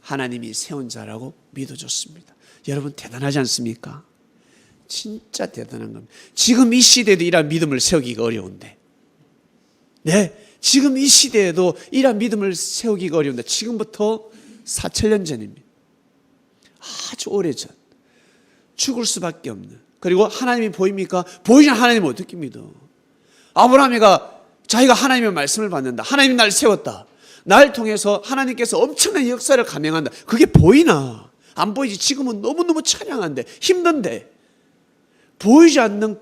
하나님이 세운 자라고 믿어줬습니다. 여러분 대단하지 않습니까? 진짜 대단한 겁니다. 지금 이 시대에도 이런 믿음을 세우기가 어려운데 지금 이 시대에도 이런 믿음을 세우기가 어려운데 지금부터 4,000년 전입니다. 아주 오래전 죽을 수밖에 없는 그리고 하나님이 보입니까? 보이지 않는 하나님을 어떻게 믿어? 아브라함이가 자기가 하나님의 말씀을 받는다. 하나님이 날 세웠다. 날 통해서 하나님께서 엄청난 역사를 감행한다. 그게 보이나? 안 보이지. 지금은 너무너무 찬양한데 힘든데 보이지 않는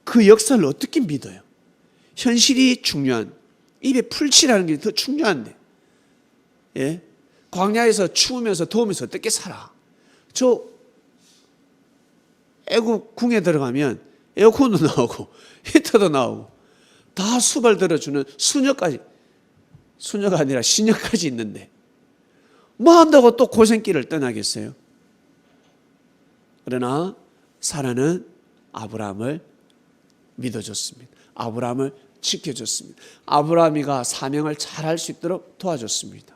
그 역사를 어떻게 믿어요? 현실이 중요한 입에 풀칠하는 게 더 중요한데 광야에서 추우면서 더우면서 어떻게 살아? 저 애국 궁에 들어가면 에어컨도 나오고 히터도 나오고 다 수발 들어주는 수녀가 아니라 시녀까지 있는데 뭐 한다고 또 고생길을 떠나겠어요? 그러나 사라는 아브라함을 믿어줬습니다. 아브라함을 지켜줬습니다. 아브라함이가 사명을 잘할 수 있도록 도와줬습니다.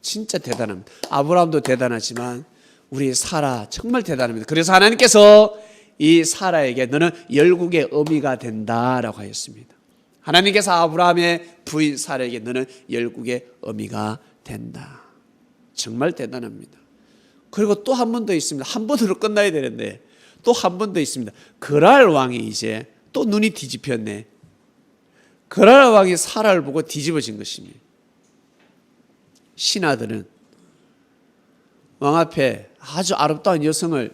진짜 대단합니다. 아브라함도 대단하지만 우리 사라 정말 대단합니다. 그래서 하나님께서 이 사라에게 너는 열국의 어미가 된다라고 하였습니다. 하나님께서 아브라함의 부인 사라에게 너는 열국의 어미가 된다. 정말 대단합니다. 그리고 또 한 번 더 있습니다. 한 번으로 끝나야 되는데 또 한 번 더 있습니다. 그랄 왕이 이제 또 눈이 뒤집혔네. 그랄 왕이 사라를 보고 뒤집어진 것입니다. 신하들은 왕 앞에 아주 아름다운 여성을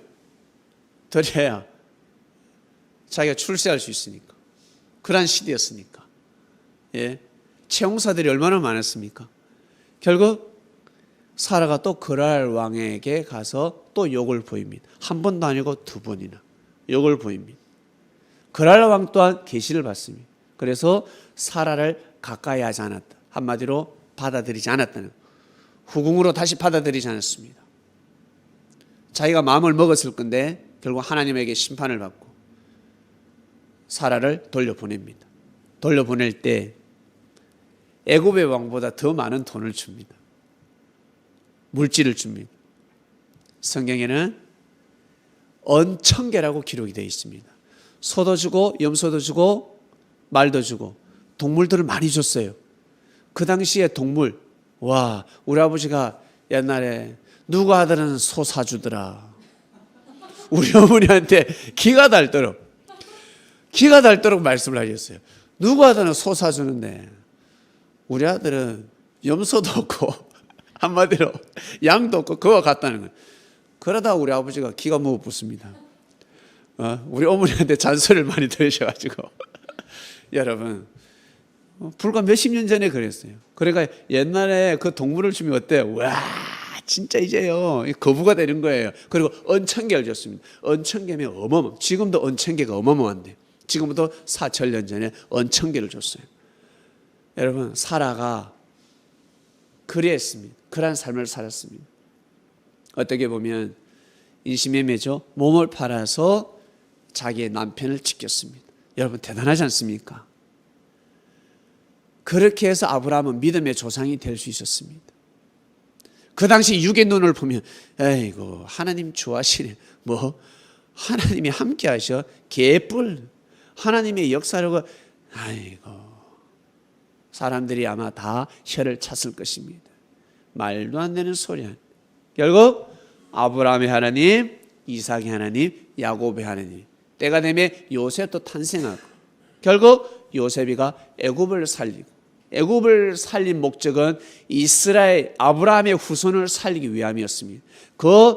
드려야 자기가 출세할 수 있으니까. 그러한 시대였으니까. 채용사들이 얼마나 많았습니까? 결국 사라가 또 그랄 왕에게 가서 또 욕을 보입니다. 한 번도 아니고 두 번이나 욕을 보입니다. 그랄 왕 또한 계시를 받습니다. 그래서 사라를 가까이 하지 않았다. 한마디로 받아들이지 않았다는, 후궁으로 다시 받아들이지 않았습니다. 자기가 마음을 먹었을 건데 결국 하나님에게 심판을 받고 사라를 돌려보냅니다. 돌려보낼 때 애굽의 왕보다 더 많은 돈을 줍니다. 물질을 줍니다. 성경에는 언천계라고 기록이 되어 있습니다. 소도 주고 염소도 주고 말도 주고 동물들을 많이 줬어요. 그 당시에 동물, 와, 우리 아버지가 옛날에 누구 아들은 소 사주더라. 우리 어머니한테 기가 닳도록 말씀을 하셨어요. 누구 아들은 소 사주는데 우리 아들은 염소도 없고 한마디로 양도 없고 그와 같다는 거예요. 그러다 우리 아버지가 기가 먹어 붙습니다. 우리 어머니한테 잔소리를 많이 들으셔가지고 여러분, 불과 몇십 년 전에 그랬어요. 그러니까 옛날에 그 동물을 주면 어때요? 와, 진짜 이제요 거부가 되는 거예요. 그리고 언천계를 줬습니다. 언천계면 어마어마. 지금도 언천계가 어마어마한데 지금부터 4,000년 전에 언천계를 줬어요. 여러분, 사라가 그랬습니다. 그러한 삶을 살았습니다. 어떻게 보면 인신매매죠. 몸을 팔아서 자기의 남편을 지켰습니다. 여러분, 대단하지 않습니까? 그렇게 해서 아브라함은 믿음의 조상이 될 수 있었습니다. 그 당시 육의 눈을 보면 에이고 하나님 좋아하시네. 뭐 하나님이 함께 하셔. 개뿔. 하나님의 역사라고. 아이고, 사람들이 아마 다 혀를 찼을 것입니다. 말도 안 되는 소리야. 결국 아브라함의 하나님, 이삭의 하나님, 야곱의 하나님. 때가 되면 요셉도 탄생하고 결국 요셉이가 애굽을 살리고, 애굽을 살린 목적은 이스라엘 아브라함의 후손을 살리기 위함이었습니다. 그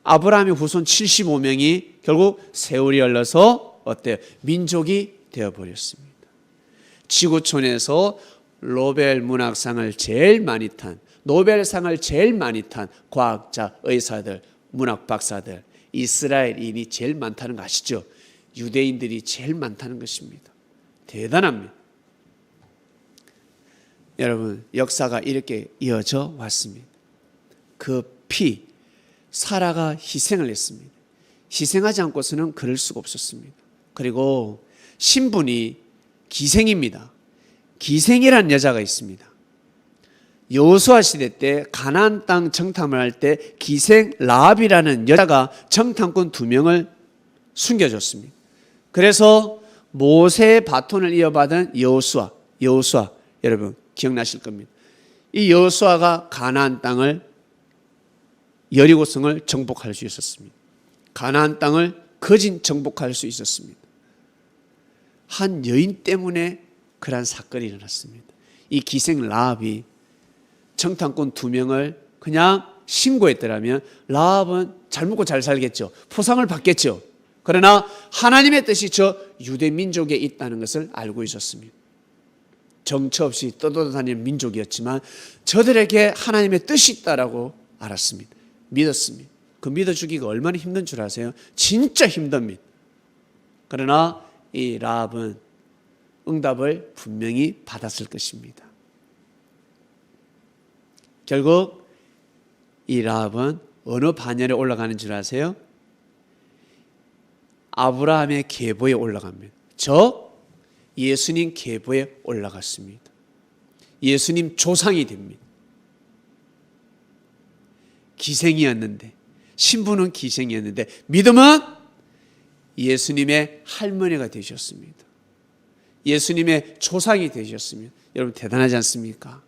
아브라함의 후손 75명이 결국 세월이 흘러서 어때요? 민족이 되어버렸습니다. 지구촌에서 노벨 문학상을 제일 많이 탄, 노벨상을 제일 많이 탄 과학자, 의사들, 문학 박사들, 이스라엘인이 제일 많다는 거 아시죠? 유대인들이 제일 많다는 것입니다. 대단합니다. 여러분, 역사가 이렇게 이어져 왔습니다. 그 피, 사라가 희생을 했습니다. 희생하지 않고서는 그럴 수가 없었습니다. 그리고 신분이 기생입니다. 기생이라는 여자가 있습니다. 여호수아 시대 때 가나안 땅 정탐을 할 때 기생 라합이라는 여자가 정탐꾼 2명을 숨겨줬습니다. 그래서 모세의 바톤을 이어받은 여호수아 여러분 기억나실 겁니다. 이 여호수아가 가나안 땅을, 여리고성을 정복할 수 있었습니다. 가나안 땅을 거진 정복할 수 있었습니다. 한 여인 때문에 그러한 사건이 일어났습니다. 이 기생 라합이 정탐꾼 2명을 그냥 신고했더라면 라합은 잘 먹고 잘 살겠죠. 포상을 받겠죠. 그러나 하나님의 뜻이 저 유대 민족에 있다는 것을 알고 있었습니다. 정처 없이 떠돌아다니는 민족이었지만 저들에게 하나님의 뜻이 있다라고 알았습니다. 믿었습니다. 그 믿어주기가 얼마나 힘든 줄 아세요? 진짜 힘듭니다. 그러나 이 라합은 응답을 분명히 받았을 것입니다. 결국 이 라합은 어느 반열에 올라가는 줄 아세요? 아브라함의 계보에 올라갑니다. 저 예수님 계보에 올라갔습니다. 예수님 조상이 됩니다. 기생이었는데, 신분은 기생이었는데 믿음은 예수님의 할머니가 되셨습니다. 예수님의 조상이 되셨습니다. 여러분 대단하지 않습니까?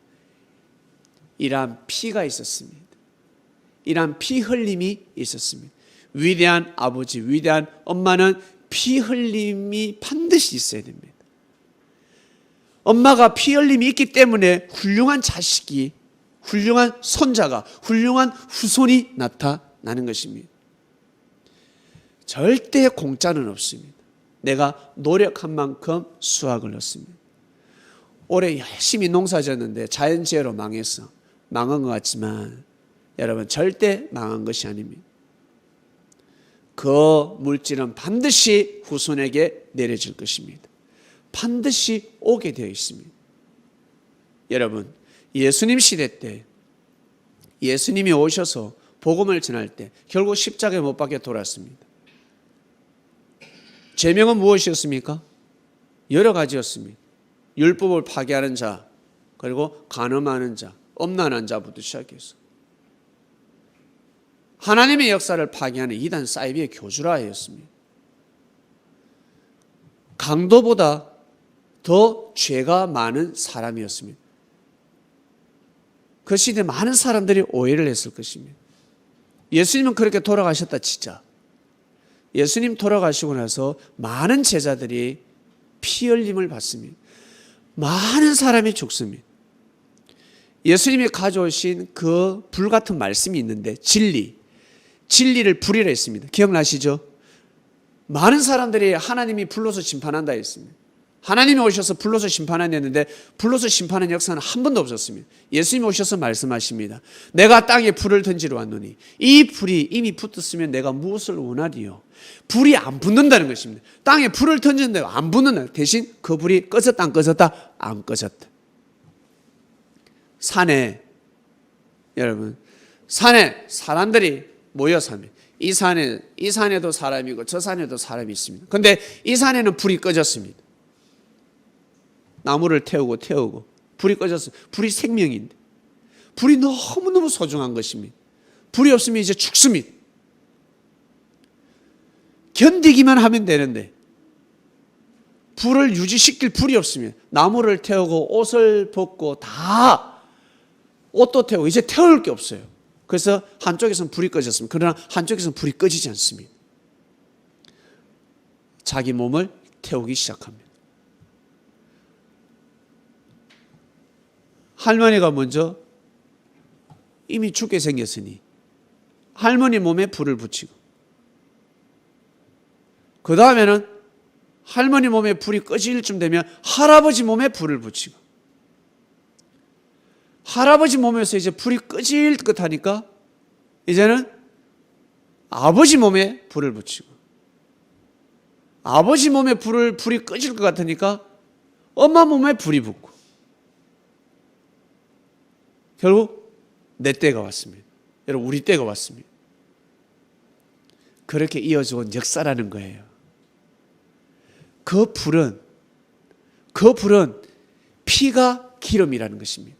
이러한 피가 있었습니다. 이러한 피 흘림이 있었습니다. 위대한 아버지, 위대한 엄마는 피 흘림이 반드시 있어야 됩니다. 엄마가 피 흘림이 있기 때문에 훌륭한 자식이, 훌륭한 손자가, 훌륭한 후손이 나타나는 것입니다. 절대 공짜는 없습니다. 내가 노력한 만큼 수확을 얻습니다. 올해 열심히 농사 지었는데 자연재해로 망했어. 망한 것 같지만 여러분 절대 망한 것이 아닙니다. 그 물질은 반드시 후손에게 내려질 것입니다. 반드시 오게 되어 있습니다. 여러분, 예수님 시대 때 예수님이 오셔서 복음을 전할 때 결국 십자가에 못 박혀 돌았습니다. 제명은 무엇이었습니까? 여러 가지였습니다. 율법을 파괴하는 자, 그리고 간음하는 자, 음란한 자부터 시작해서 하나님의 역사를 파괴하는 이단 사이비의 교주라였습니다. 강도보다 더 죄가 많은 사람이었습니다. 그 시대에 많은 사람들이 오해를 했을 것입니다. 예수님은 그렇게 돌아가셨다 치자. 예수님 돌아가시고 나서 많은 제자들이 피 흘림을 받습니다. 많은 사람이 죽습니다. 예수님이 가져오신 그 불같은 말씀이 있는데 진리를 불이라 했습니다. 기억나시죠? 많은 사람들이 하나님이 불러서 심판한다 했습니다. 하나님이 오셔서 불러서 심판한다 했는데 불러서 심판하는 역사는 한 번도 없었습니다. 예수님이 오셔서 말씀하십니다. 내가 땅에 불을 던지러 왔노니 이 불이 이미 붙었으면 내가 무엇을 원하리요? 불이 안 붙는다는 것입니다. 땅에 불을 던졌는데 안 붙는다. 대신 그 불이 꺼졌다 안 꺼졌다? 안 꺼졌다. 산에 여러분 산에 사람들이 모여 삽니다. 이 산에도 사람이고 저 산에도 사람이 있습니다. 그런데 이 산에는 불이 꺼졌습니다. 나무를 태우고 불이 꺼졌어요. 불이 생명인데 불이 너무너무 소중한 것입니다. 불이 없으면 이제 죽습니다. 견디기만 하면 되는데 불을 유지시킬 불이 없으면 나무를 태우고 옷을 벗고 다 옷도 태우고 이제 태울 게 없어요. 그래서 한쪽에서는 불이 꺼졌습니다. 그러나 한쪽에서는 불이 꺼지지 않습니다. 자기 몸을 태우기 시작합니다. 할머니가 먼저 이미 죽게 생겼으니 할머니 몸에 불을 붙이고 그 다음에는 할머니 몸에 불이 꺼질 쯤 되면 할아버지 몸에 불을 붙이고 할아버지 몸에서 이제 불이 꺼질 것 하니까 이제는 아버지 몸에 불을 붙이고 아버지 몸에 불이 꺼질 것 같으니까 엄마 몸에 불이 붙고 결국 내 때가 왔습니다. 여러분 우리 때가 왔습니다. 그렇게 이어져 온 역사라는 거예요. 그 불은 피가 기름이라는 것입니다.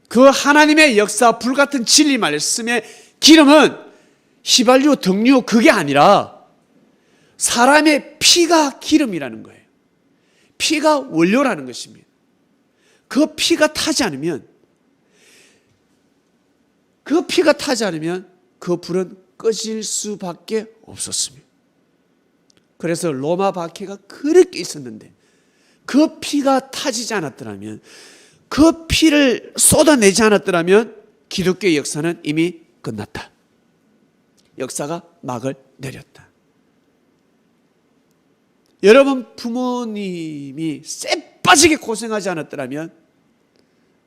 그 하나님의 역사 불같은 진리 말씀의 기름은 휘발유, 등유 그게 아니라 사람의 피가 기름이라는 거예요. 피가 원료라는 것입니다. 그 피가 타지 않으면 그 불은 꺼질 수밖에 없었습니다. 그래서 로마 박해가 그렇게 있었는데 그 피가 타지지 않았더라면 그 피를 쏟아내지 않았더라면 기독교의 역사는 이미 끝났다. 역사가 막을 내렸다. 여러분 부모님이 쎄 빠지게 고생하지 않았더라면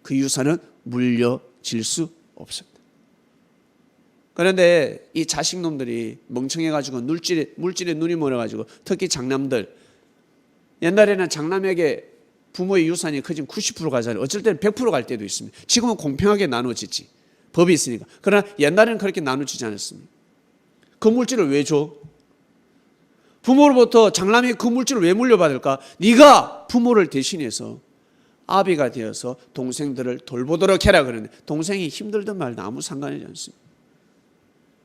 그 유산은 물려질 수 없었다. 그런데 이 자식놈들이 멍청해가지고 물질에 눈이 멀어가지고 특히 장남들 옛날에는 장남에게 부모의 유산이 커진 90% 가잖아요. 어쩔 때는 100% 갈 때도 있습니다. 지금은 공평하게 나눠지지. 법이 있으니까. 그러나 옛날에는 그렇게 나눠지지 않았습니다. 그 물질을 왜 줘? 부모로부터 장남이 그 물질을 왜 물려받을까? 네가 부모를 대신해서 아비가 되어서 동생들을 돌보도록 해라 그러는데 동생이 힘들든 말든 아무 상관이 않습니다.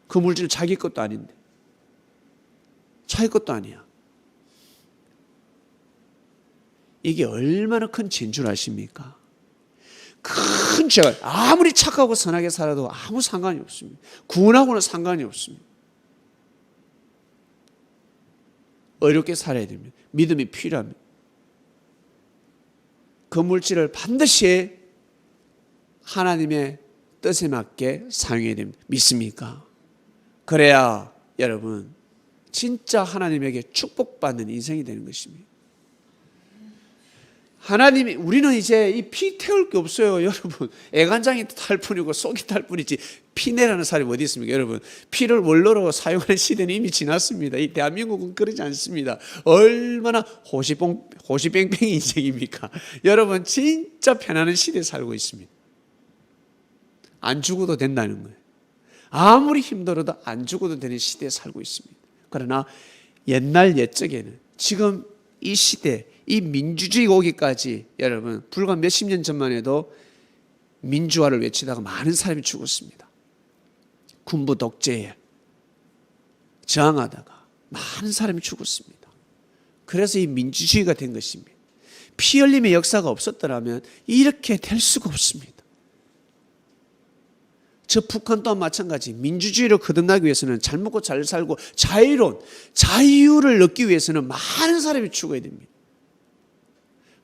그 물질은 자기 것도 아닌데 자기 것도 아니야. 이게 얼마나 큰 죄인 줄 아십니까? 큰 죄가 아무리 착하고 선하게 살아도 아무 상관이 없습니다. 구원하고는 상관이 없습니다. 어렵게 살아야 됩니다. 믿음이 필요합니다. 그 물질을 반드시 하나님의 뜻에 맞게 사용해야 됩니다. 믿습니까? 그래야 여러분 진짜 하나님에게 축복받는 인생이 되는 것입니다. 하나님이, 우리는 이제 이 피 태울 게 없어요. 여러분, 애간장이 탈 뿐이고 속이 탈 뿐이지 피 내라는 사람이 어디 있습니까? 여러분, 피를 원로로 사용하는 시대는 이미 지났습니다. 이 대한민국은 그러지 않습니다. 얼마나 호시뺑뺑이 인생입니까? 여러분, 진짜 편안한 시대에 살고 있습니다. 안 죽어도 된다는 거예요. 아무리 힘들어도 안 죽어도 되는 시대에 살고 있습니다. 그러나 옛날 옛적에는, 지금 이 시대, 이 민주주의 오기까지 여러분 불과 몇십 년 전만 해도 민주화를 외치다가 많은 사람이 죽었습니다. 군부 독재에 저항하다가 많은 사람이 죽었습니다. 그래서 이 민주주의가 된 것입니다. 피 흘림의 역사가 없었더라면 이렇게 될 수가 없습니다. 저 북한 또한 마찬가지. 민주주의를 거듭나기 위해서는 잘 먹고 잘 살고 자유를 얻기 위해서는 많은 사람이 죽어야 됩니다.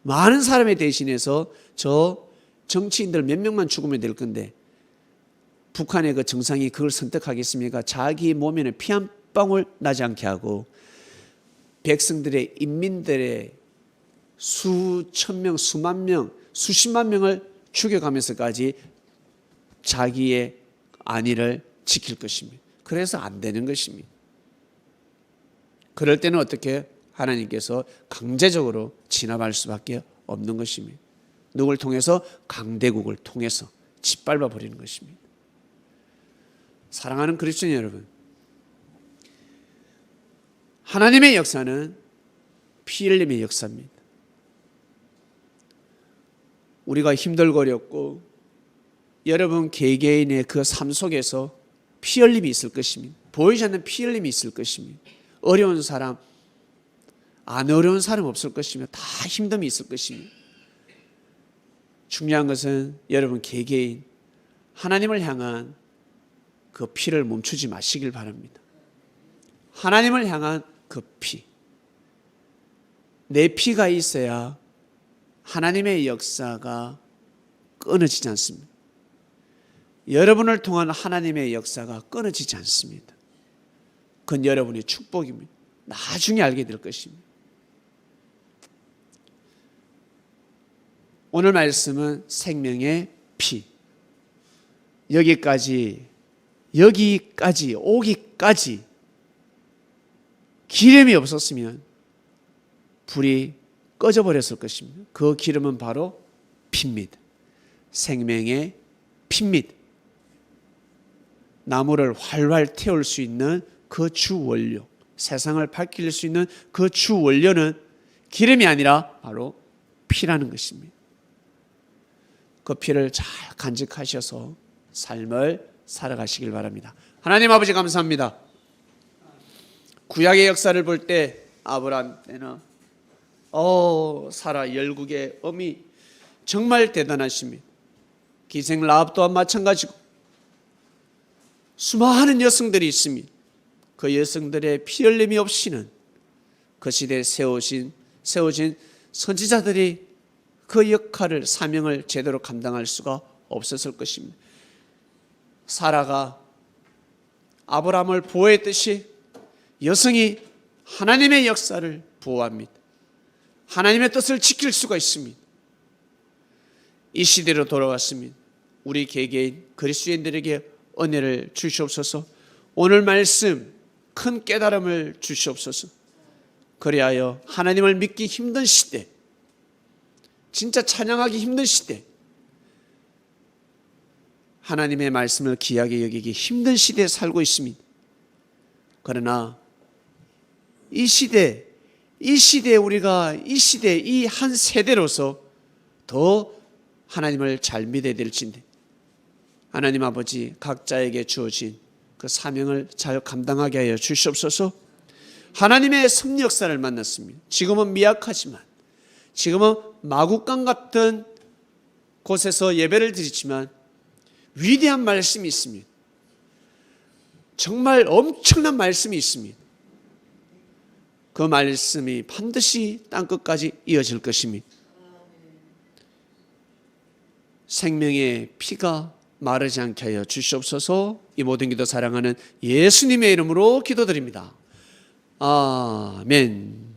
많은 사람에 대신해서 저 정치인들 몇 명만 죽으면 될 건데, 북한의 그 정상이 그걸 선택하겠습니까? 자기 몸에는 피 한 방울 나지 않게 하고 백성들의, 인민들의 수천 명, 수만 명, 수십만 명을 죽여가면서까지 자기의 안위를 지킬 것입니다. 그래서 안 되는 것입니다. 그럴 때는 어떻게 하나님께서 강제적으로 진압할 수밖에 없는 것입니다. 누굴 통해서? 강대국을 통해서 짓밟아 버리는 것입니다. 사랑하는 그리스도인 여러분, 하나님의 역사는 피 흘림의 역사입니다. 우리가 힘들고 어렵고 여러분 개개인의 그 삶 속에서 피 흘림이 있을 것입니다. 보이지 않는 피 흘림이 있을 것입니다. 어려운 사람, 안 어려운 사람 없을 것이며 다 힘듦이 있을 것입니다. 중요한 것은 여러분 개개인 하나님을 향한 그 피를 멈추지 마시길 바랍니다. 하나님을 향한 그 피, 내 피가 있어야 하나님의 역사가 끊어지지 않습니다. 여러분을 통한 하나님의 역사가 끊어지지 않습니다. 그건 여러분의 축복입니다. 나중에 알게 될 것입니다. 오늘 말씀은 생명의 피. 여기까지 오기까지 기름이 없었으면 불이 꺼져버렸을 것입니다. 그 기름은 바로 피입니다. 생명의 피입니다. 나무를 활활 태울 수 있는 그 주 원료, 세상을 밝힐 수 있는 그 주 원료는 기름이 아니라 바로 피라는 것입니다. 그 피를 잘 간직하셔서 삶을 살아가시길 바랍니다. 하나님 아버지 감사합니다. 구약의 역사를 볼 때 아브라함 때는 사라 열국의 어미 정말 대단하십니다. 기생 라합 또한 마찬가지고 수많은 여성들이 있습니다. 그 여성들의 피 흘림이 없이는 그 시대에 세워진 선지자들이 그 역할을, 사명을 제대로 감당할 수가 없었을 것입니다. 사라가 아브라함을 보호했듯이 여성이 하나님의 역사를 보호합니다. 하나님의 뜻을 지킬 수가 있습니다. 이 시대로 돌아왔습니다. 우리 개개인 그리스도인들에게 은혜를 주시옵소서. 오늘 말씀 큰 깨달음을 주시옵소서. 그리하여 하나님을 믿기 힘든 시대, 진짜 찬양하기 힘든 시대, 하나님의 말씀을 귀하게 여기기 힘든 시대에 살고 있습니다. 그러나 이 시대에 우리가 이 한 세대로서 더 하나님을 잘 믿어야 될진데, 하나님 아버지 각자에게 주어진 그 사명을 잘 감당하게 하여 주시옵소서. 하나님의 섭리 역사를 만났습니다. 지금은 미약하지만, 지금은 마국간 같은 곳에서 예배를 드리지만 위대한 말씀이 있습니다. 정말 엄청난 말씀이 있습니다. 그 말씀이 반드시 땅끝까지 이어질 것입니다. 생명의 피가 마르지 않게 하여 주시옵소서. 이 모든 기도 사랑하는 예수님의 이름으로 기도드립니다. 아멘.